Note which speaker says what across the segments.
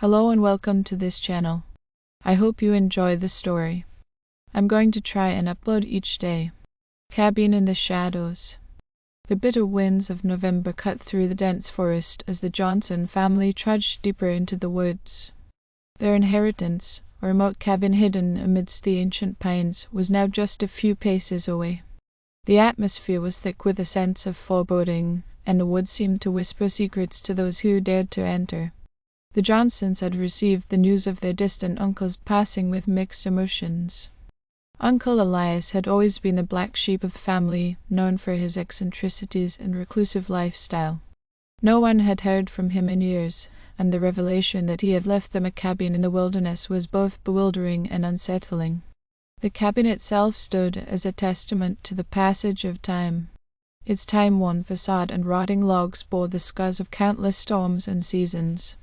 Speaker 1: Hello and welcome to this channel. I hope you enjoy the story. I'm going to try and upload each day. Cabin in the Shadows. The bitter winds of November cut through the dense forest as the Johnson family trudged deeper into the woods. Their inheritance, a remote cabin hidden amidst the ancient pines, was now just a few paces away. The atmosphere was thick with a sense of foreboding, and the woods seemed to whisper secrets to those who dared to enter. The Johnsons had received the news of their distant uncle's passing with mixed emotions. Uncle Elias had always been the black sheep of the family, known for his eccentricities and reclusive lifestyle. No one had heard from him in years, and the revelation that he had left them a cabin in the wilderness was both bewildering and unsettling. The cabin itself stood as a testament to the passage of time. Its time-worn facade and rotting logs bore the scars of countless storms and seasons.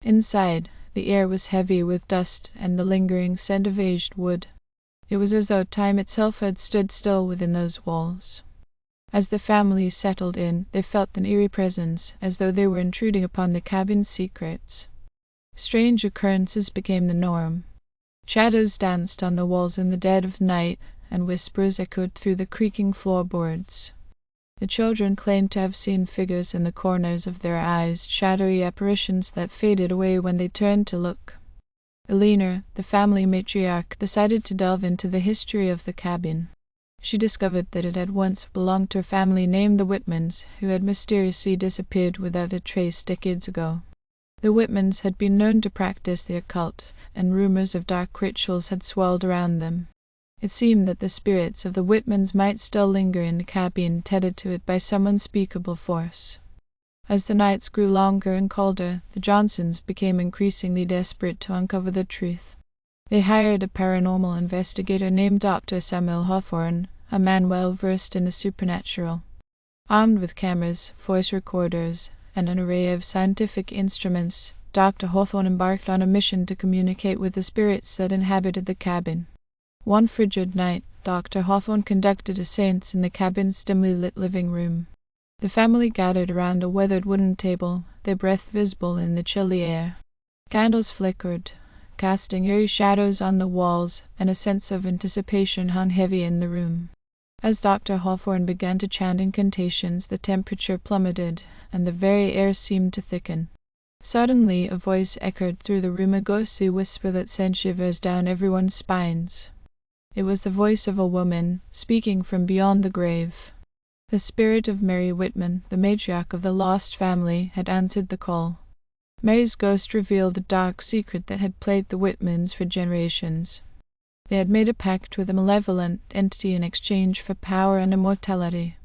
Speaker 1: Inside, the air was heavy with dust and the lingering scent of aged wood. It was as though time itself had stood still within those walls. As the family settled in, they felt an eerie presence, as though they were intruding upon the cabin's secrets. Strange occurrences became the norm. Shadows danced on the walls in the dead of night, and whispers echoed through the creaking floorboards. The children claimed to have seen figures in the corners of their eyes, shadowy apparitions that faded away when they turned to look. Eleanor, the family matriarch, decided to delve into the history of the cabin. She discovered that it had once belonged to a family named the Whitmans, who had mysteriously disappeared without a trace decades ago. The Whitmans had been known to practice the occult, and rumors of dark rituals had swirled around them. It seemed that the spirits of the Whitmans might still linger in the cabin, tethered to it by some unspeakable force. As the nights grew longer and colder, the Johnsons became increasingly desperate to uncover the truth. They hired a paranormal investigator named Dr. Samuel Hawthorne, a man well versed in the supernatural. Armed with cameras, voice recorders, and an array of scientific instruments, Dr. Hawthorne embarked on a mission to communicate with the spirits that inhabited the cabin. One frigid night, Dr. Hawthorne conducted a séance in the cabin's dimly lit living room. The family gathered around a weathered wooden table, their breath visible in the chilly air. Candles flickered, casting eerie shadows on the walls, and a sense of anticipation hung heavy in the room. As Dr. Hawthorne began to chant incantations, the temperature plummeted, and the very air seemed to thicken. Suddenly, a voice echoed through the room, a ghostly whisper that sent shivers down everyone's spines. It was the voice of a woman, speaking from beyond the grave. The spirit of Mary Whitman, the matriarch of the lost family, had answered the call. Mary's ghost revealed the dark secret that had plagued the Whitmans for generations. They had made a pact with a malevolent entity in exchange for power and immortality.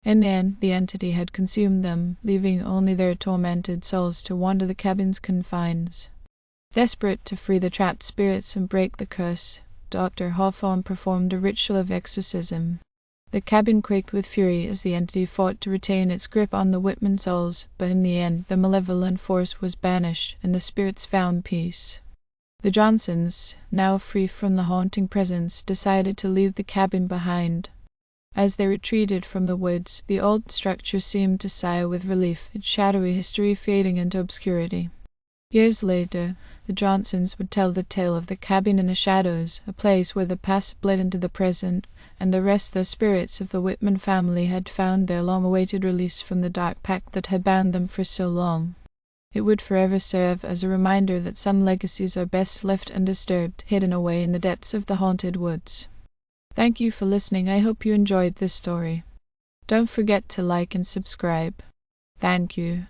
Speaker 1: In the end, the entity had consumed them, leaving only their tormented souls to wander the cabin's confines. Desperate to free the trapped spirits and break the curse, Dr. Hawthorne performed a ritual of exorcism. The cabin quaked with fury as the entity fought to retain its grip on the Whitman souls, but in the end the malevolent force was banished and the spirits found peace. The Johnsons, now free from the haunting presence, decided to leave the cabin behind. As they retreated from the woods, the old structure seemed to sigh with relief, its shadowy history fading into obscurity. Years later, the Johnsons would tell the tale of the cabin in the shadows, a place where the past bled into the present, and the restless spirits of the Whitman family had found their long-awaited release from the dark pact that had bound them for so long. It would forever serve as a reminder that some legacies are best left undisturbed, hidden away in the depths of the haunted woods. Thank you for listening. I hope you enjoyed this story. Don't forget to like and subscribe. Thank you.